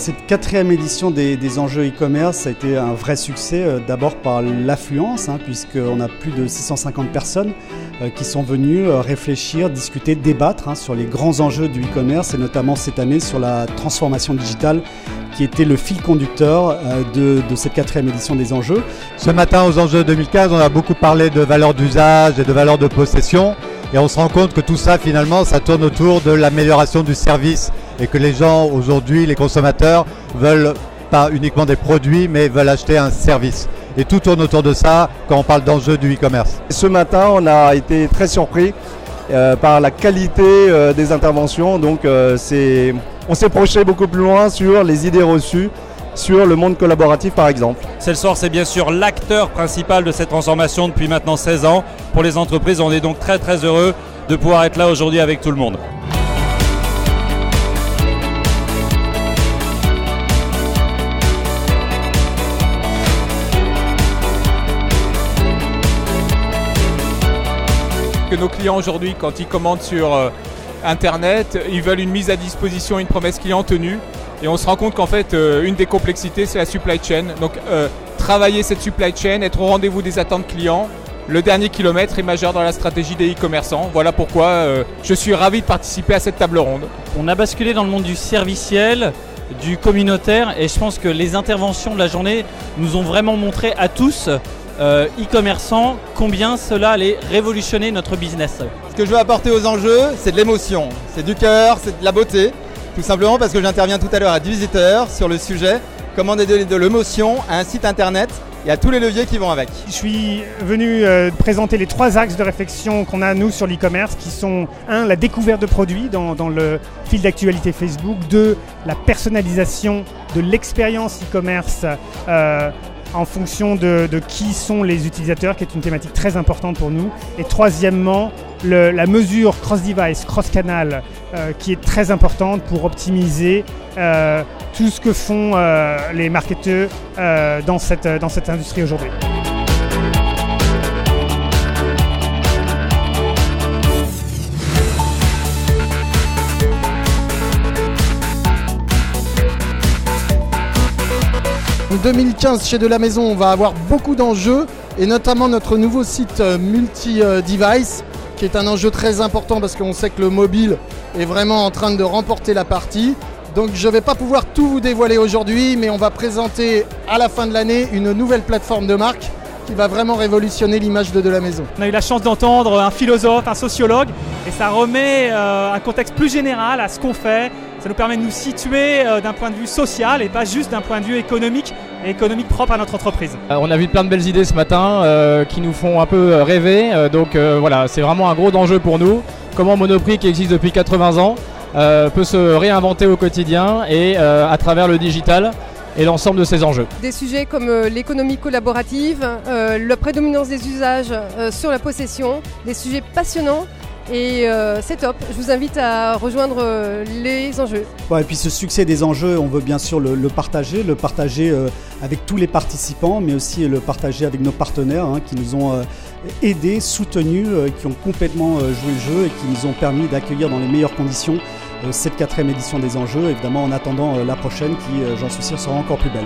cette 4e édition des enjeux e-commerce a été un vrai succès, d'abord par l'affluence, puisqu'on a plus de 650 personnes qui sont venues réfléchir, discuter, débattre sur les grands enjeux du e-commerce et notamment cette année sur la transformation digitale qui était le fil conducteur de cette 4e édition des enjeux. Ce matin aux enjeux 2015, on a beaucoup parlé de valeurs d'usage et de valeurs de possession et on se rend compte que tout ça finalement ça tourne autour de l'amélioration du service et que les gens aujourd'hui, les consommateurs, veulent pas uniquement des produits mais veulent acheter un service. Et tout tourne autour de ça quand on parle d'enjeux du e-commerce. Ce matin, on a été très surpris par la qualité des interventions, donc on s'est projeté beaucoup plus loin sur les idées reçues, sur le monde collaboratif par exemple. Salesforce est bien sûr l'acteur principal de cette transformation depuis maintenant 16 ans. Pour les entreprises, on est donc très heureux de pouvoir être là aujourd'hui avec tout le monde. Que nos clients aujourd'hui, quand ils commandent sur Internet, ils veulent une mise à disposition, une promesse client tenue. Et on se rend compte qu'en fait, une des complexités, c'est la supply chain. Donc, travailler cette supply chain, être au rendez-vous des attentes clients, le dernier kilomètre est majeur dans la stratégie des e-commerçants. Voilà pourquoi je suis ravi de participer à cette table ronde. On a basculé dans le monde du serviciel, du communautaire, et je pense que les interventions de la journée nous ont vraiment montré à tous e-commerçants, combien cela allait révolutionner notre business. Ce que je veux apporter aux enjeux, c'est de l'émotion, c'est du cœur, c'est de la beauté. Tout simplement parce que j'interviens tout à l'heure à 18h sur le sujet comment donner de l'émotion à un site internet et à tous les leviers qui vont avec. Je suis venu présenter les 3 axes de réflexion qu'on a nous sur l'e-commerce qui sont 1. La découverte de produits dans le fil d'actualité Facebook, 2. La personnalisation de l'expérience e-commerce en fonction de qui sont les utilisateurs, qui est une thématique très importante pour nous. Et troisièmement, la mesure cross-device, cross-canal, qui est très importante pour optimiser tout ce que font les marketeurs dans cette industrie aujourd'hui. En 2015, chez De la Maison, on va avoir beaucoup d'enjeux et notamment notre nouveau site multi-device qui est un enjeu très important parce qu'on sait que le mobile est vraiment en train de remporter la partie. Donc je ne vais pas pouvoir tout vous dévoiler aujourd'hui, mais on va présenter à la fin de l'année une nouvelle plateforme de marque qui va vraiment révolutionner l'image de la Maison. On a eu la chance d'entendre un philosophe, un sociologue, et ça remet un contexte plus général à ce qu'on fait. Ça nous permet de nous situer d'un point de vue social et pas juste d'un point de vue économique et économique propre à notre entreprise. On a vu plein de belles idées ce matin qui nous font un peu rêver. Voilà, c'est vraiment un gros enjeu pour nous. Comment Monoprix, qui existe depuis 80 ans, peut se réinventer au quotidien et à travers le digital et l'ensemble de ces enjeux. Des sujets comme l'économie collaborative, la prédominance des usages sur la possession, des sujets passionnants. Et c'est top, je vous invite à rejoindre les enjeux. Et puis ce succès des enjeux, on veut bien sûr le partager avec tous les participants, mais aussi le partager avec nos partenaires qui nous ont aidés, soutenus, qui ont complètement joué le jeu et qui nous ont permis d'accueillir dans les meilleures conditions cette 4e édition des enjeux, évidemment en attendant la prochaine qui, j'en suis sûr, sera encore plus belle.